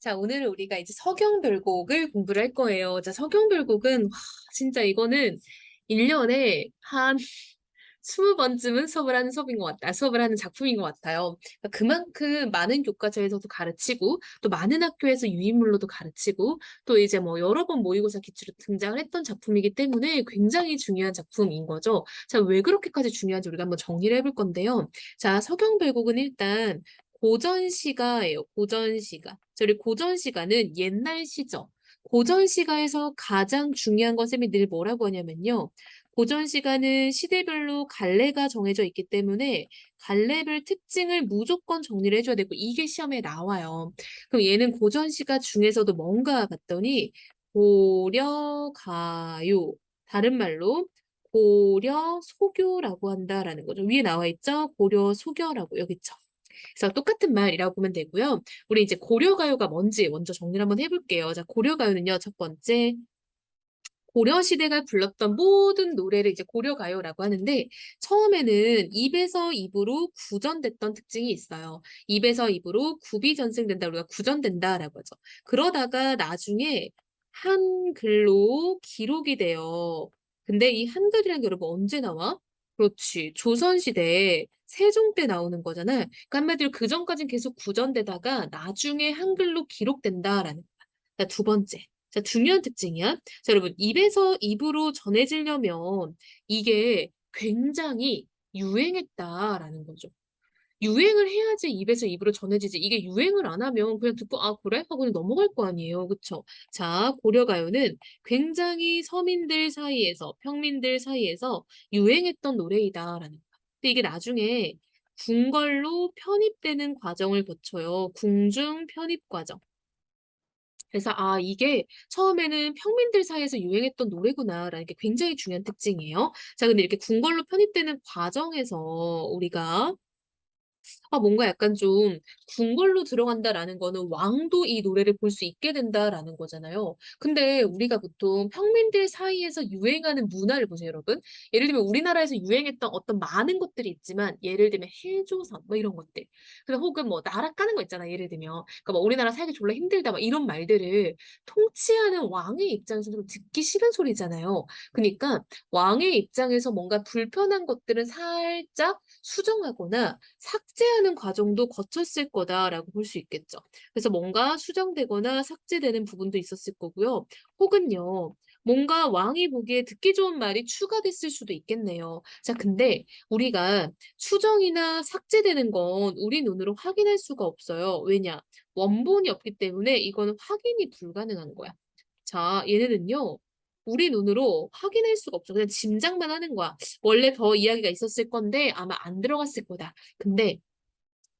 자, 오늘은 우리가 이제 서경별곡을 공부를 할 거예요. 자, 서경별곡은, 진짜 이거는 1년에 한 20번쯤은 수업을 하는 수업인 것 같다. 수업을 하는 작품인 것 같아요. 그러니까 그만큼 많은 교과서에서도 가르치고, 또 많은 학교에서 유인물로도 가르치고, 또 이제 뭐 여러 번 모의고사 기출로 등장을 했던 작품이기 때문에 굉장히 중요한 작품인 거죠. 자, 왜 그렇게까지 중요한지 우리가 한번 정리를 해볼 건데요. 자, 서경별곡은 일단 고전시가예요. 고전시가. 저희 고전시가는 옛날 시죠. 고전시가에서 가장 중요한 건 쌤이 늘 뭐라고 하냐면요. 고전시가는 시대별로 갈래가 정해져 있기 때문에 갈래별 특징을 무조건 정리를 해줘야 되고 이게 시험에 나와요. 그럼 얘는 고전시가 중에서도 뭔가 봤더니 고려가요. 다른 말로 고려 소교라고 한다라는 거죠. 위에 나와 있죠? 고려 소교라고 여기 있죠. 그래서 똑같은 말이라고 보면 되고요. 우리 이제 고려가요가 뭔지 먼저 정리를 한번 해볼게요. 자, 고려가요는요, 첫 번째, 고려시대가 불렀던 모든 노래를 이제 고려가요라고 하는데, 처음에는 입에서 입으로 구전됐던 특징이 있어요. 입에서 입으로 굽이 전승된다, 우리가 구전된다라고 하죠. 그러다가 나중에 한글로 기록이 돼요. 근데 이 한글이라는 게 여러분 언제 나와? 그렇지. 조선시대 세종 때 나오는 거잖아요. 그러니까 한마디로 그 전까지는 계속 구전되다가 나중에 한글로 기록된다라는 거야. 자, 두 번째. 자, 중요한 특징이야. 자, 여러분, 입에서 입으로 전해지려면 이게 굉장히 유행했다라는 거죠. 유행을 해야지 입에서 입으로 전해지지. 이게 유행을 안 하면 그냥 듣고, 아, 그래? 하고 그냥 넘어갈 거 아니에요. 그쵸? 자, 고려가요는 굉장히 서민들 사이에서, 평민들 사이에서 유행했던 노래이다라는 거야. 근데 이게 나중에 궁궐로 편입되는 과정을 거쳐요. 궁중 편입 과정. 그래서 아, 이게 처음에는 평민들 사이에서 유행했던 노래구나라는 게 굉장히 중요한 특징이에요. 자, 근데 이렇게 궁궐로 편입되는 과정에서 우리가 뭔가 약간 좀 궁궐로 들어간다라는 거는 왕도 이 노래를 볼 수 있게 된다라는 거잖아요. 근데 우리가 보통 평민들 사이에서 유행하는 문화를 보세요, 여러분. 예를 들면 우리나라에서 유행했던 어떤 많은 것들이 있지만 예를 들면 해조선 뭐 이런 것들. 근데 혹은 뭐 나라 까는 거 있잖아, 예를 들면. 그러니까 뭐 우리나라 살기 졸라 힘들다 막 이런 말들을 통치하는 왕의 입장에서 좀 듣기 싫은 소리잖아요. 그러니까 왕의 입장에서 뭔가 불편한 것들은 살짝 수정하거나 삭제하는 과정도 거쳤을 거다라고 볼 수 있겠죠. 그래서 뭔가 수정되거나 삭제되는 부분도 있었을 거고요. 혹은요, 뭔가 왕이 보기에 듣기 좋은 말이 추가됐을 수도 있겠네요. 자, 근데 우리가 수정이나 삭제되는 건 우리 눈으로 확인할 수가 없어요. 왜냐? 원본이 없기 때문에 이거는 확인이 불가능한 거야. 자, 얘네는요, 우리 눈으로 확인할 수가 없어. 그냥 짐작만 하는 거야. 원래 더 이야기가 있었을 건데 아마 안 들어갔을 거다. 근데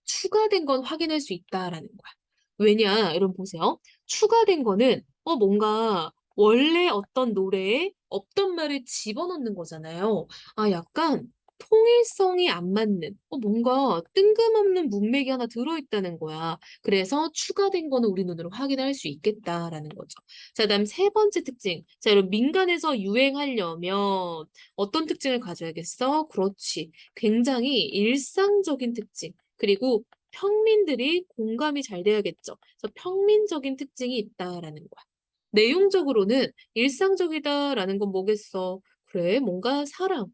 추가된 건 확인할 수 있다라는 거야. 왜냐, 여러분 보세요. 추가된 거는 뭔가 원래 어떤 노래에 없던 말을 집어넣는 거잖아요. 아, 약간 통일성이 안 맞는, 뭔가 뜬금없는 문맥이 하나 들어있다는 거야. 그래서 추가된 거는 우리 눈으로 확인할 수 있겠다라는 거죠. 자, 그다음 세 번째 특징. 자, 여러분 민간에서 유행하려면 어떤 특징을 가져야겠어? 그렇지. 굉장히 일상적인 특징. 그리고 평민들이 공감이 잘 돼야겠죠. 그래서 평민적인 특징이 있다라는 거야. 내용적으로는 일상적이다라는 건 뭐겠어? 그래, 뭔가 사랑,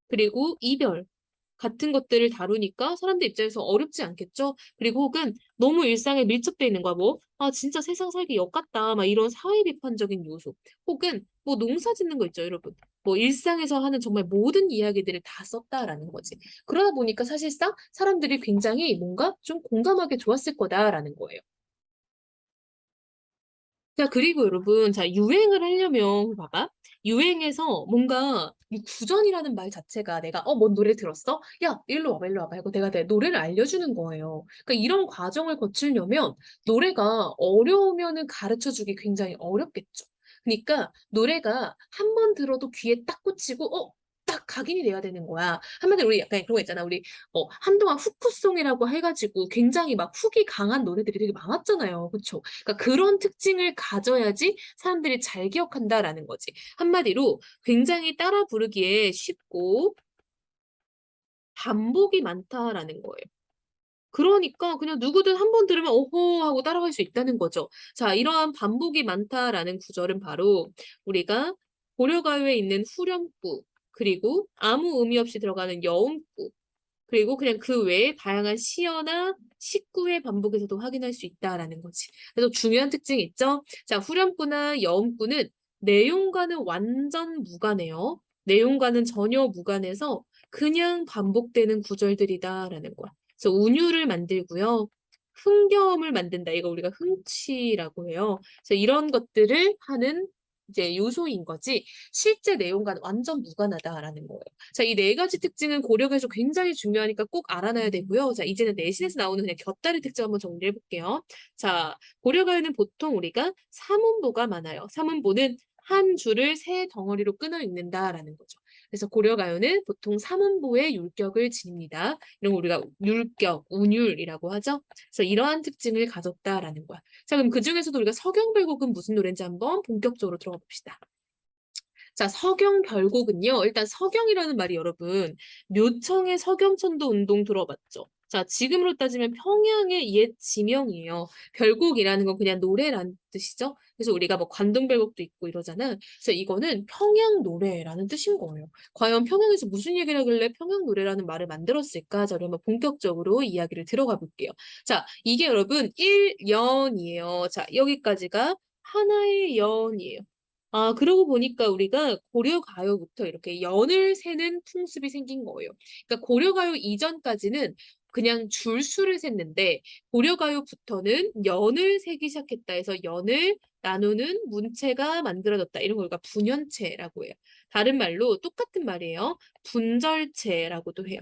그리고 이별 같은 것들을 다루니까 사람들 입장에서 어렵지 않겠죠? 그리고 혹은 너무 일상에 밀접돼 있는 거야. 뭐, 아, 진짜 세상 살기 역같다. 막 이런 사회 비판적인 요소. 혹은 뭐 농사 짓는 거 있죠, 여러분. 뭐 일상에서 하는 정말 모든 이야기들을 다 썼다라는 거지. 그러다 보니까 사실상 사람들이 굉장히 뭔가 좀 공감하기 좋았을 거다라는 거예요. 자, 그리고 여러분, 자, 유행을 하려면, 봐봐. 유행해서 뭔가 이 구전이라는 말 자체가 내가, 뭔 노래 들었어? 야, 일로 와봐, 일로 와봐. 하고 내가 내 노래를 알려주는 거예요. 그러니까 이런 과정을 거치려면 노래가 어려우면은 가르쳐 주기 굉장히 어렵겠죠. 그러니까 노래가 한 번 들어도 귀에 딱 꽂히고, 딱 각인이 돼야 되는 거야. 한마디로 우리 약간 그런 거 있잖아. 우리 한동안 후크송이라고 해가지고 굉장히 막 훅이 강한 노래들이 되게 많았잖아요. 그쵸? 그러니까 그런 특징을 가져야지 사람들이 잘 기억한다라는 거지. 한마디로 굉장히 따라 부르기에 쉽고 반복이 많다라는 거예요. 그러니까 그냥 누구든 한 번 들으면 "오호." 하고 따라갈 수 있다는 거죠. 자, 이러한 반복이 많다라는 구절은 바로 우리가 고려가요에 있는 후렴구, 그리고 아무 의미 없이 들어가는 여음구, 그리고 그냥 그 외에 다양한 시어나 식구의 반복에서도 확인할 수 있다라는 거지. 그래서 중요한 특징이 있죠. 자, 후렴구나 여음구는 내용과는 완전 무관해요. 내용과는 전혀 무관해서 그냥 반복되는 구절들이다라는 거야. 그래서 운율을 만들고요. 흥겨움을 만든다. 이거 우리가 흥취라고 해요. 그래서 이런 것들을 하는 이제 요소인 거지, 실제 내용과는 완전 무관하다라는 거예요. 자, 이 네 가지 특징은 고려에서 굉장히 중요하니까 꼭 알아놔야 되고요. 자, 이제는 내신에서 나오는 그냥 곁다리 특징 한번 정리해 볼게요. 자, 고려가요는 보통 우리가 삼음보가 많아요. 삼음보는 한 줄을 세 덩어리로 끊어 읽는다라는 거죠. 그래서 고려가요는 보통 삼음보의 율격을 지닙니다. 이런 거 우리가 율격, 운율이라고 하죠. 그래서 이러한 특징을 가졌다라는 거야. 자, 그럼 그중에서도 우리가 서경별곡은 무슨 노래인지 한번 본격적으로 들어가 봅시다. 자, 서경별곡은요. 일단 서경이라는 말이 여러분, 묘청의 서경천도 운동 들어봤죠? 자, 지금으로 따지면 평양의 옛 지명이에요. 별곡이라는 건 그냥 노래라는 뜻이죠. 그래서 우리가 뭐 관동별곡도 있고 이러잖아. 그래서 이거는 평양 노래라는 뜻인 거예요. 과연 평양에서 무슨 얘기를 하길래 평양 노래라는 말을 만들었을까? 자, 그러면 본격적으로 이야기를 들어가 볼게요. 자, 이게 여러분 1연이에요. 자, 여기까지가 하나의 연이에요. 아, 그러고 보니까 우리가 고려가요부터 이렇게 연을 세는 풍습이 생긴 거예요. 그러니까 고려가요 이전까지는 그냥 줄수를 셌는데 고려가요부터는 연을 세기 시작했다 해서 연을 나누는 문체가 만들어졌다. 이런 걸 우리가 분연체라고 해요. 다른 말로 똑같은 말이에요. 분절체라고도 해요.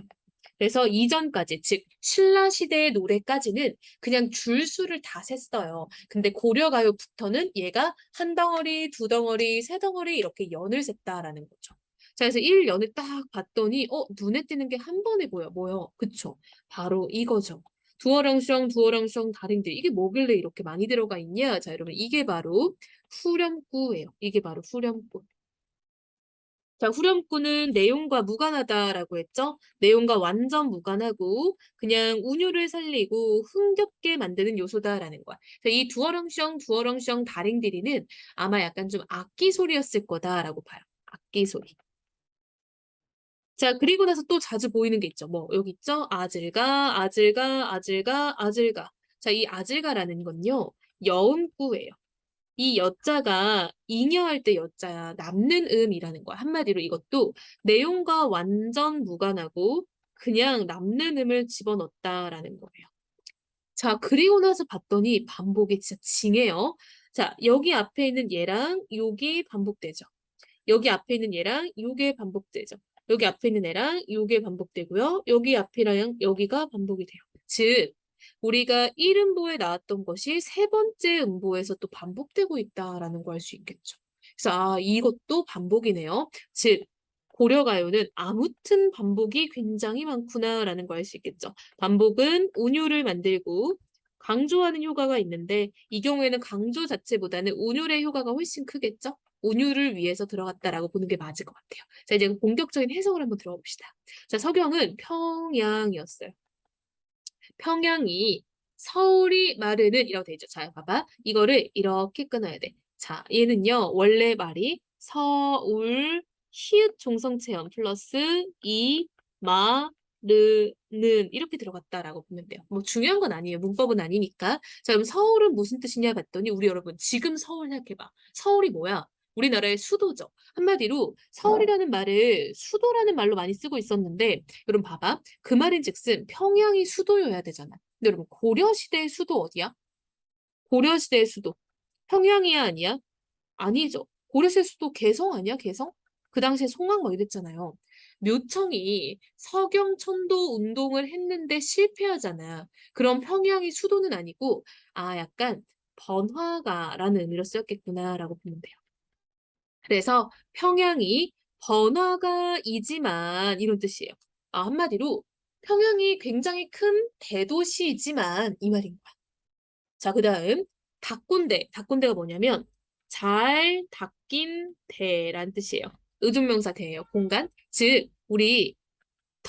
그래서 이전까지, 즉 신라 시대의 노래까지는 그냥 줄수를 다 셌어요. 근데 고려가요부터는 얘가 한 덩어리, 두 덩어리, 세 덩어리 이렇게 연을 셌다라는 거죠. 자, 그래서 1연을 딱 봤더니 눈에 띄는 게 한 번에 보여. 뭐요? 그쵸? 바로 이거죠. 두어랑숑, 두어랑숑, 다링들. 이게 뭐길래 이렇게 많이 들어가 있냐? 자, 여러분, 이게 바로 후렴구예요. 이게 바로 후렴구. 자, 후렴구는 내용과 무관하다라고 했죠? 내용과 완전 무관하고 그냥 운율을 살리고 흥겹게 만드는 요소다라는 거야. 이 두어렁숑 두어렁숑 다링디리는 아마 약간 좀 악기 소리였을 거다라고 봐요. 악기 소리. 자, 그리고 나서 또 자주 보이는 게 있죠. 뭐 여기 있죠? 아질가, 아질가, 아질가, 아질가. 자, 이 아질가라는 건요. 여음구예요. 이 여자가 잉여할 때 여자야. 남는 음이라는 거야. 한마디로 이것도 내용과 완전 무관하고 그냥 남는 음을 집어넣었다라는 거예요. 자, 그리고 나서 봤더니 반복이 진짜 징해요. 자, 여기 앞에 있는 얘랑 여기 반복되죠. 여기 앞에 있는 얘랑 요게 반복되죠. 여기 앞에 있는 애랑 요게 반복되고요. 여기 앞이랑 여기가 반복이 돼요. 즉, 우리가 1음보에 나왔던 것이 세 번째 음보에서 또 반복되고 있다라는 걸 알 수 있겠죠. 그래서 이것도 반복이네요. 즉, 고려가요는 아무튼 반복이 굉장히 많구나라는 걸 알 수 있겠죠. 반복은 운율을 만들고 강조하는 효과가 있는데 이 경우에는 강조 자체보다는 운율의 효과가 훨씬 크겠죠. 운율을 위해서 들어갔다라고 보는 게 맞을 것 같아요. 자, 이제 본격적인 해석을 한번 들어봅시다. 자, 서경은 평양이었어요. 평양이 서울이 마르는 이라고 돼 있죠. 자, 봐봐. 이거를 이렇게 끊어야 돼. 자, 얘는요. 원래 말이 서울 히읗 종성체험 플러스 이 마르는 이렇게 들어갔다라고 보면 돼요. 뭐 중요한 건 아니에요. 문법은 아니니까. 자, 그럼 서울은 무슨 뜻이냐 봤더니 우리 여러분 지금 서울 생각해봐. 서울이 뭐야? 우리나라의 수도죠. 한마디로 서울이라는 말을 수도라는 말로 많이 쓰고 있었는데 여러분 봐봐. 그 말인즉슨 평양이 수도여야 되잖아. 근데 여러분 고려시대의 수도 어디야? 고려시대의 수도. 평양이야 아니야? 아니죠. 고려시대 수도 개성 아니야? 개성? 그 당시에 송악 뭐 이랬잖아요. 묘청이 서경천도 운동을 했는데 실패하잖아. 그럼 평양이 수도는 아니고 약간 번화가라는 의미로 쓰였겠구나라고 보면 돼요. 그래서 평양이 번화가이지만 이런 뜻이에요. 한마디로 평양이 굉장히 큰 대도시이지만 이 말인 거야. 자, 그다음 닭군대. 닭군대가 뭐냐면 잘 닦인 대란 뜻이에요. 의존명사 대예요. 공간. 즉 우리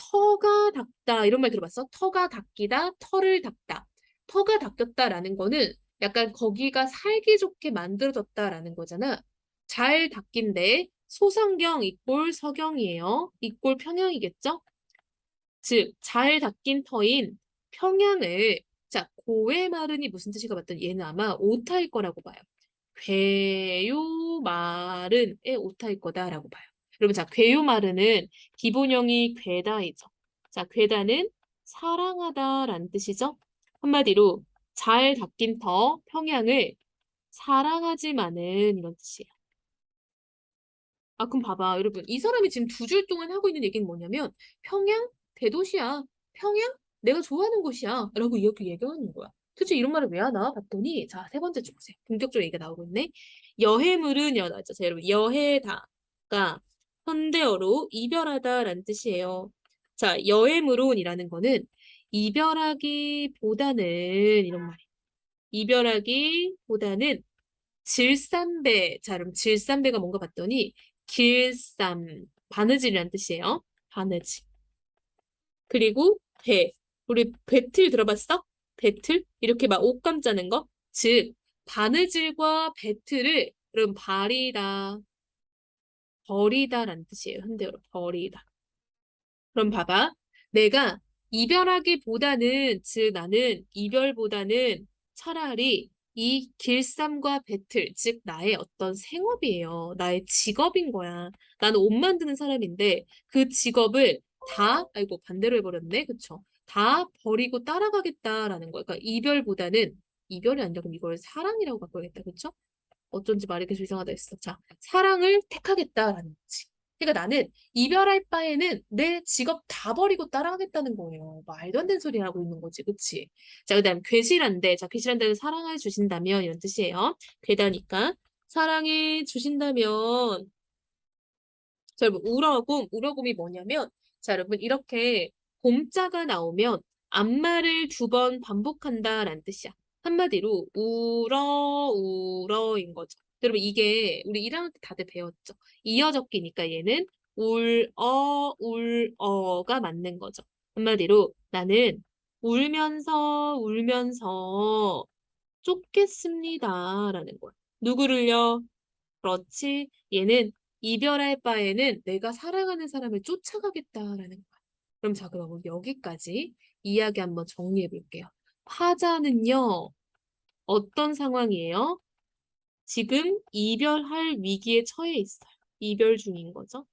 터가 닦다 이런 말 들어봤어? 터가 닦이다, 털을 닦다. 터가 닦였다라는 거는 약간 거기가 살기 좋게 만들어졌다라는 거잖아. 잘 닦인데 소성경 이꼴 서경이에요. 이꼴 평형이겠죠? 즉, 잘 닦인 터인 평양을 자, 고외말은이 무슨 뜻인가 봤더니 얘는 아마 오타일 거라고 봐요. 괴요말은의 오타일 거다라고 봐요. 여러분, 자, 괴요말은은 기본형이 괴다이죠. 자, 괴다는 사랑하다라는 뜻이죠. 한마디로 잘 닦인 터 평양을 사랑하지만은 이런 뜻이에요. 아, 그럼 봐봐. 여러분, 이 사람이 지금 두 줄 동안 하고 있는 얘기는 뭐냐면, 평양? 대도시야. 평양? 내가 좋아하는 곳이야. 라고 이렇게 얘기하는 거야. 도대체 이런 말을 왜 하나? 봤더니, 자, 세 번째 줄 보세요. 본격적으로 얘기가 나오고 있네. 여해물은 여자죠. 자, 여러분, 여해다가 현대어로 이별하다라는 뜻이에요. 자, 여해물론이라는 거는 이별하기보다는, 이런 말이에요. 이별하기보다는 질삼배. 자, 그럼 질삼배가 뭔가 봤더니 길쌈, 바느질이라는 뜻이에요. 바느질. 그리고 배. 우리 배틀 들어봤어? 배틀? 이렇게 막 옷감 짜는 거? 즉, 바느질과 배틀을 그럼 발이다, 버리다라는 뜻이에요. 현대어로 버리다. 그럼 봐봐. 내가 이별하기보다는, 즉 나는 이별보다는 차라리 이 길쌈과 배틀, 즉 나의 어떤 생업이에요. 나의 직업인 거야. 나는 옷 만드는 사람인데 그 직업을 다, 아이고 반대로 해버렸네. 그쵸? 다 버리고 따라가겠다라는 거야. 그러니까 이별보다는, 이별이 아니라 그럼 이걸 사랑이라고 바꿔야겠다. 그쵸? 어쩐지 말이 계속 이상하다 했어. 자, 사랑을 택하겠다라는 거지. 그러니까 나는 이별할 바에는 내 직업 다 버리고 따라가겠다는 거예요. 말도 안 되는 소리 하고 있는 거지, 그치? 자, 그다음 괴실한데, 자, 괴실한데는 사랑해 주신다면 이런 뜻이에요. 괴다니까 사랑해 주신다면, 자, 여러분 우러곰이 뭐냐면, 자, 여러분 이렇게 곰자가 나오면 앞말을 두 번 반복한다라는 뜻이야. 한마디로 울어인 거죠. 여러분 이게 우리 1학년 때 다들 배웠죠. 이어 적기니까 얘는 울어가 맞는 거죠. 한마디로 나는 울면서 쫓겠습니다라는 거야. 누구를요? 그렇지. 얘는 이별할 바에는 내가 사랑하는 사람을 쫓아가겠다라는 거야. 그럼 자, 그럼 여기까지 이야기 한번 정리해 볼게요. 화자는요, 어떤 상황이에요? 지금 이별할 위기에 처해 있어요. 이별 중인 거죠.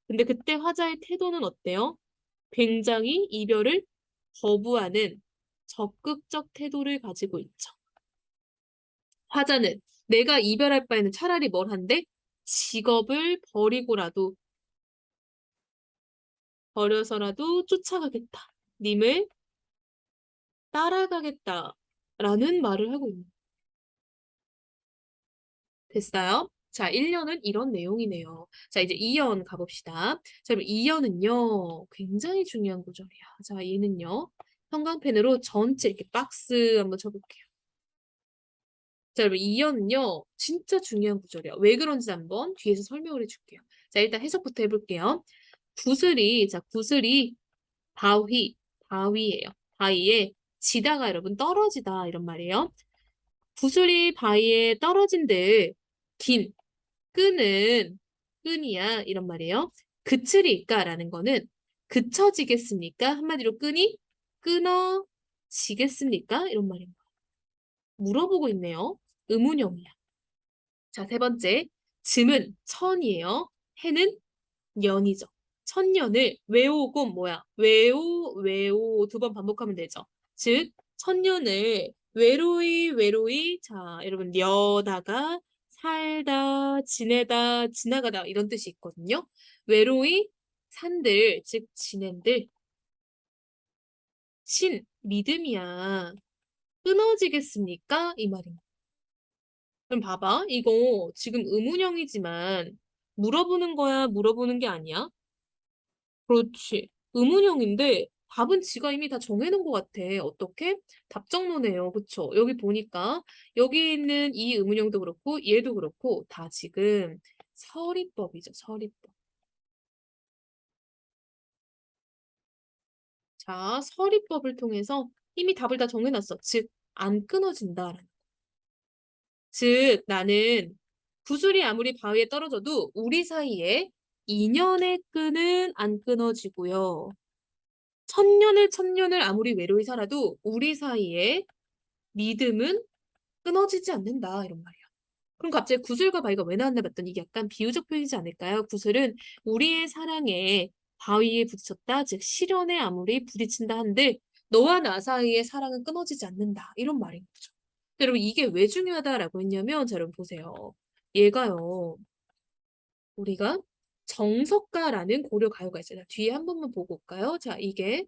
근데 그때 화자의 태도는 어때요? 굉장히 이별을 거부하는 적극적 태도를 가지고 있죠. 화자는 내가 이별할 바에는 차라리 뭘 한대? 직업을 버려서라도 쫓아가겠다. 님을 따라가겠다. 라는 말을 하고 있는. 됐어요? 자, 1년은 이런 내용이네요. 자, 이제 2연 가봅시다. 자, 그럼 2연은요, 굉장히 중요한 구절이야. 자, 얘는요, 형광펜으로 전체 이렇게 박스 한번 쳐볼게요. 자, 여러분, 2연은요, 진짜 중요한 구절이야. 왜 그런지 한번 뒤에서 설명을 해줄게요. 자, 일단 해석부터 해볼게요. 구슬이 바위예요. 바위에 지다가 여러분 떨어지다 이런 말이에요. 구슬이 바위에 떨어진들 긴 끈은 끈이야 이런 말이에요. 그칠일까라는 거는 그쳐지겠습니까? 한마디로 끈이 끊어지겠습니까? 이런 말입니다. 물어보고 있네요. 의문형이야. 자, 세 번째. 즘은 천이에요. 해는 년이죠. 천년을 외우고 뭐야? 외우 두 번 반복하면 되죠. 즉 천년을 외로이 자 여러분 여다가 살다 지나가다 이런 뜻이 있거든요. 외로이 산들 즉 지낸들 신 믿음이야. 끊어지겠습니까? 이 말입니다. 그럼 봐봐. 이거 지금 의문형이지만 물어보는 거야, 물어보는 게 아니야? 그렇지. 의문형인데 답은 지가 이미 다 정해놓은 것 같아. 어떻게? 답정너네요. 그쵸? 여기 보니까 여기 있는 이 의문형도 그렇고 얘도 그렇고 다 지금 서리법이죠. 서리법. 자, 서리법을 통해서 이미 답을 다 정해놨어. 즉, 안 끊어진다. 즉, 나는 구슬이 아무리 바위에 떨어져도 우리 사이에 인연의 끈은 안 끊어지고요. 천년을 아무리 외로이 살아도 우리 사이에 믿음은 끊어지지 않는다. 이런 말이야. 그럼 갑자기 구슬과 바위가 왜 나왔나 봤더니 이게 약간 비유적 표현이지 않을까요? 구슬은 우리의 사랑에 바위에 부딪혔다. 즉 시련에 아무리 부딪힌다 한들 너와 나 사이의 사랑은 끊어지지 않는다. 이런 말인 거죠. 여러분 이게 왜 중요하다라고 했냐면 자, 여러분 보세요. 얘가요. 우리가 정석가라는 고려 가요가 있어요. 자, 뒤에 한 번만 보고 올까요? 자, 이게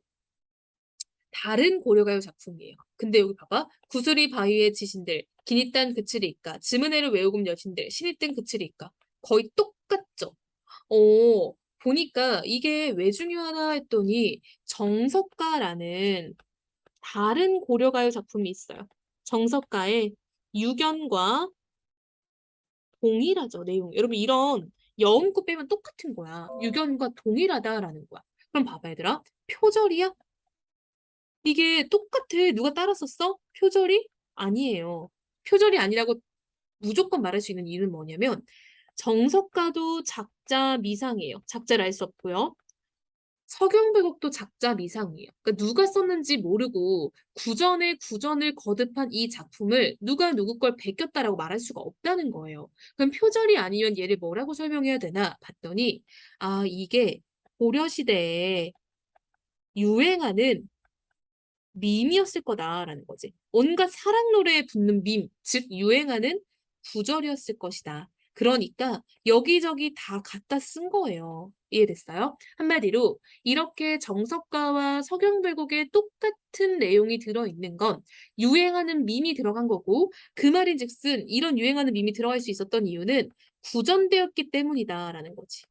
다른 고려가요 작품이에요. 근데 여기 봐봐. 구슬이 바위에 지신들, 기니 딴 그칠이 있까, 지문해를 외우금 여신들, 신이 뜬 그칠이 있까. 거의 똑같죠? 보니까 이게 왜 중요하나 했더니 정석가라는 다른 고려가요 작품이 있어요. 정석가의 유견과 동일하죠, 내용. 여러분 이런 여운구 빼면 똑같은 거야. 유견과 동일하다라는 거야. 그럼 봐봐 얘들아. 표절이야? 이게 똑같아. 누가 따라 썼어? 표절이? 아니에요. 표절이 아니라고 무조건 말할 수 있는 이유는 뭐냐면 정석가도 작자 미상이에요. 작자를 알 수 없고요. 서경배곡도 작자 미상이에요. 그러니까 누가 썼는지 모르고 구전을 거듭한 이 작품을 누가 누구 걸 베꼈다라고 말할 수가 없다는 거예요. 그럼 표절이 아니면 얘를 뭐라고 설명해야 되나 봤더니 아 이게 고려시대에 유행하는 밈이었을 거다라는 거지. 온갖 사랑 노래에 붙는 밈, 즉 유행하는 구절이었을 것이다. 그러니까 여기저기 다 갖다 쓴 거예요. 이해됐어요? 한마디로 이렇게 정석가와 서경별곡에 똑같은 내용이 들어있는 건 유행하는 밈이 들어간 거고 그 말인즉슨 이런 유행하는 밈이 들어갈 수 있었던 이유는 구전되었기 때문이다라는 거지.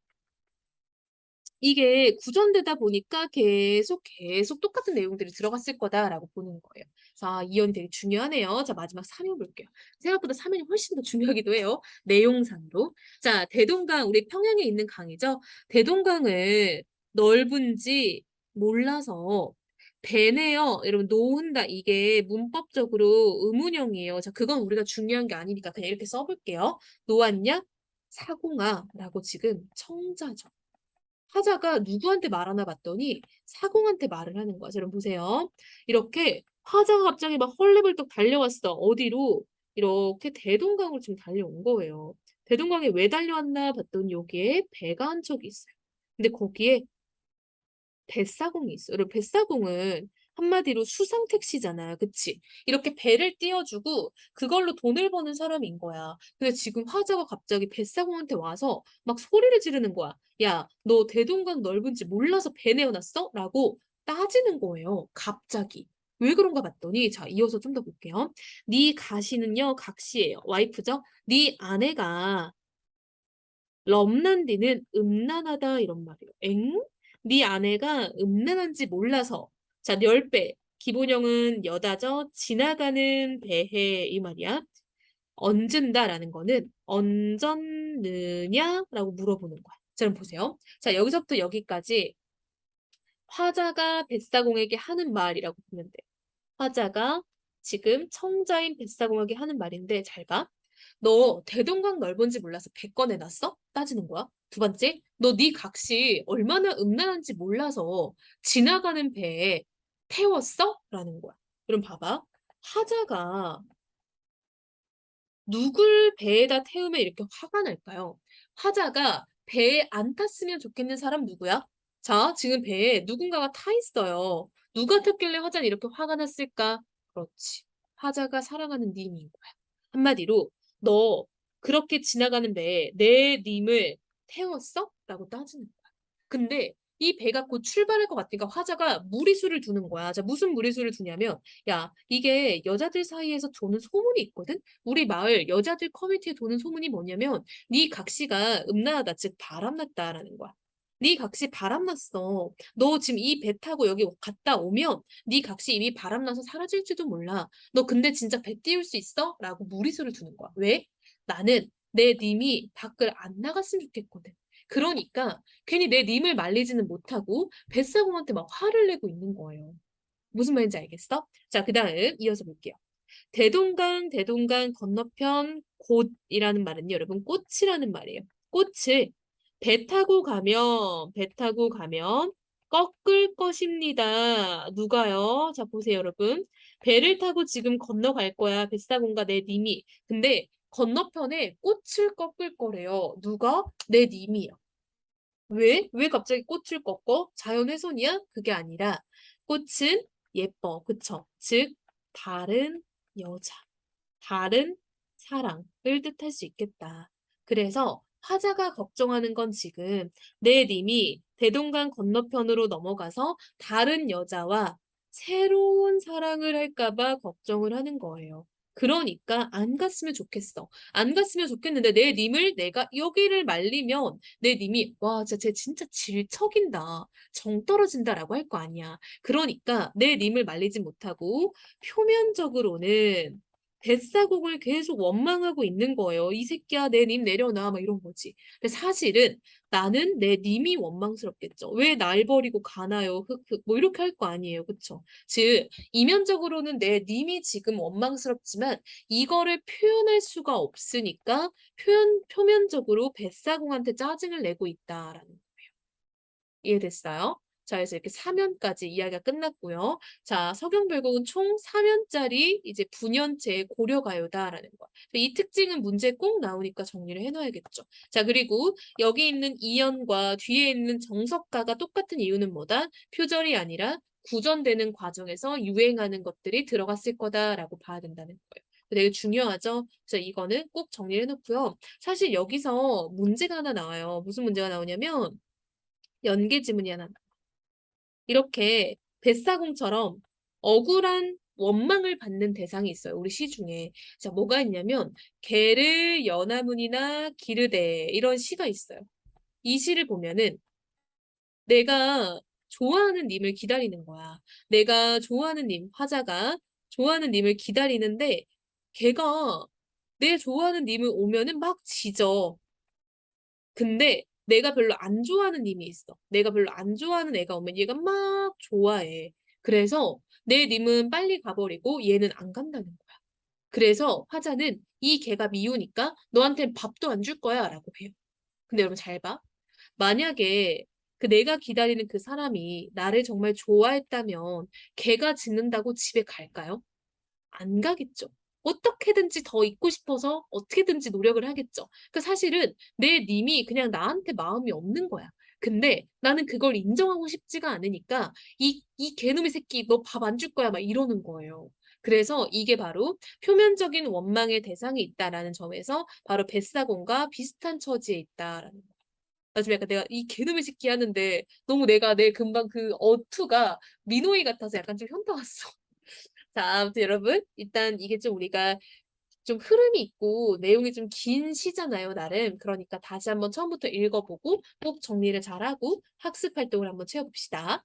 이게 구전되다 보니까 계속 똑같은 내용들이 들어갔을 거다라고 보는 거예요. 자, 이연이 되게 중요하네요. 자, 마지막 사면 볼게요. 생각보다 사면이 훨씬 더 중요하기도 해요. 내용상으로. 자, 대동강, 우리 평양에 있는 강이죠. 대동강을 넓은지 몰라서 배내어, 여러분, 놓은다. 이게 문법적으로 의문형이에요. 자, 그건 우리가 중요한 게 아니니까 그냥 이렇게 써볼게요. 놓았냐? 사공아라고 지금 청자죠. 화자가 누구한테 말하나 봤더니 사공한테 말을 하는 거야. 여러분 보세요. 이렇게 화자가 갑자기 막 헐레벌떡 달려왔어. 어디로? 이렇게 대동강으로 지금 달려온 거예요. 대동강에 왜 달려왔나 봤더니 여기에 배가 한 척이 있어요. 근데 거기에 뱃사공이 있어. 여러분 뱃사공은 한마디로 수상택시잖아요. 그치? 이렇게 배를 띄워주고 그걸로 돈을 버는 사람인 거야. 근데 지금 화자가 갑자기 뱃사공한테 와서 막 소리를 지르는 거야. 야, 너 대동강 넓은지 몰라서 배 내어놨어? 라고 따지는 거예요. 갑자기. 왜 그런가 봤더니 자 이어서 좀 더 볼게요. 네 가시는요 각시예요. 와이프죠? 네 아내가 럼난디는 음란하다 이런 말이에요. 엥? 네 아내가 음란한지 몰라서 자 열배 기본형은 여다져 지나가는 배해 이 말이야. 얹은다라는 거는 얹었느냐라고 물어보는 거야. 자 그럼 보세요. 자 여기서부터 여기까지 화자가 뱃사공에게 하는 말이라고 보면 돼. 화자가 지금 청자인 뱃사공에게 하는 말인데 잘 봐. 너 대동강 넓은지 몰라서 배 꺼내놨어? 따지는 거야. 두 번째, 너 네 각시 얼마나 음란한지 몰라서 지나가는 배에 태웠어? 라는 거야. 그럼 봐봐. 화자가 누굴 배에다 태우면 이렇게 화가 날까요? 화자가 배에 안 탔으면 좋겠는 사람 누구야? 자, 지금 배에 누군가가 타 있어요. 누가 탔길래 화자는 이렇게 화가 났을까? 그렇지. 화자가 사랑하는 님인 거야. 한마디로 너 그렇게 지나가는 배에 내 님을 태웠어? 라고 따지는 거야. 근데 이 배가 곧 출발할 것 같으니까 화자가 무리수를 두는 거야. 자, 무슨 무리수를 두냐면 야, 이게 여자들 사이에서 도는 소문이 있거든? 우리 마을 여자들 커뮤니티에 도는 소문이 뭐냐면 네 각시가 음란하다, 즉 바람났다라는 거야. 네 각시 바람났어. 너 지금 이 배 타고 여기 갔다 오면 네 각시 이미 바람나서 사라질지도 몰라. 너 근데 진짜 배 띄울 수 있어? 라고 무리수를 두는 거야. 왜? 나는 내 님이 밖을 안 나갔으면 좋겠거든. 그러니까 괜히 내 님을 말리지는 못하고 뱃사공한테 막 화를 내고 있는 거예요. 무슨 말인지 알겠어? 자, 그다음 이어서 볼게요. 대동강 건너편 곧이라는 말은요, 여러분 꽃이라는 말이에요. 꽃을 배 타고 가면 꺾을 것입니다. 누가요? 자, 보세요, 여러분. 배를 타고 지금 건너갈 거야. 뱃사공과 내 님이. 근데 건너편에 꽃을 꺾을 거래요. 누가? 내 님이요. 왜? 왜 갑자기 꽃을 꺾어? 자연훼손이야? 그게 아니라 꽃은 예뻐. 그쵸? 즉, 다른 여자, 다른 사랑을 뜻할 수 있겠다. 그래서 화자가 걱정하는 건 지금 내 님이 대동강 건너편으로 넘어가서 다른 여자와 새로운 사랑을 할까 봐 걱정을 하는 거예요. 그러니까 안 갔으면 좋겠어. 안 갔으면 좋겠는데 내 님을 내가 여기를 말리면 내 님이 와, 진짜 쟤 진짜 질척인다. 정 떨어진다라고 할 거 아니야. 그러니까 내 님을 말리지 못하고 표면적으로는 뱃사공을 계속 원망하고 있는 거예요. 이 새끼야, 내 님 내려놔. 막 이런 거지. 근데 사실은 나는 내 님이 원망스럽겠죠. 왜 날 버리고 가나요? 흑흑. 뭐 이렇게 할 거 아니에요. 그쵸? 즉, 이면적으로는 내 님이 지금 원망스럽지만 이거를 표현할 수가 없으니까 표면적으로 뱃사공한테 짜증을 내고 있다라는 거예요. 이해됐어요? 자, 그래서 이렇게 4면까지 이야기가 끝났고요. 자, 서경별곡은 총 4면짜리 이제 분연체 고려가요다라는 거. 이 특징은 문제에 꼭 나오니까 정리를 해놔야겠죠. 자, 그리고 여기 있는 이연과 뒤에 있는 정석가가 똑같은 이유는 뭐다? 표절이 아니라 구전되는 과정에서 유행하는 것들이 들어갔을 거다라고 봐야 된다는 거예요. 되게 중요하죠? 그래서 이거는 꼭 정리를 해놓고요. 사실 여기서 문제가 하나 나와요. 무슨 문제가 나오냐면 연계 지문이 하나. 이렇게 뱃사공처럼 억울한 원망을 받는 대상이 있어요. 우리 시 중에. 자, 뭐가 있냐면 개를 연화문이나 기르되 이런 시가 있어요. 이 시를 보면은 내가 좋아하는 님을 기다리는 거야. 내가 좋아하는 님, 화자가 좋아하는 님을 기다리는데 걔가 내 좋아하는 님을 오면은 막 짖어. 근데 내가 별로 안 좋아하는 님이 있어. 내가 별로 안 좋아하는 애가 오면 얘가 막 좋아해. 그래서 내 님은 빨리 가버리고 얘는 안 간다는 거야. 그래서 화자는 이 개가 미우니까 너한텐 밥도 안 줄 거야 라고 해요. 근데 여러분 잘 봐. 만약에 그 내가 기다리는 그 사람이 나를 정말 좋아했다면 개가 짖는다고 집에 갈까요? 안 가겠죠. 어떻게든지 더 있고 싶어서 어떻게든지 노력을 하겠죠. 그 사실은 내 님이 그냥 나한테 마음이 없는 거야. 근데 나는 그걸 인정하고 싶지가 않으니까 이 개놈의 새끼 너 밥 안 줄 거야 막 이러는 거예요. 그래서 이게 바로 표면적인 원망의 대상이 있다라는 점에서 바로 뱃사공과 비슷한 처지에 있다라는 거예요. 나 지금 약간 내가 이 개놈의 새끼 하는데 너무 내가 내 금방 그 어투가 민호이 같아서 약간 좀 현타 왔어. 자, 아무튼 여러분, 일단 이게 좀 우리가 좀 흐름이 있고 내용이 좀 긴 시잖아요, 나름. 그러니까 다시 한번 처음부터 읽어보고 꼭 정리를 잘하고 학습 활동을 한번 채워봅시다.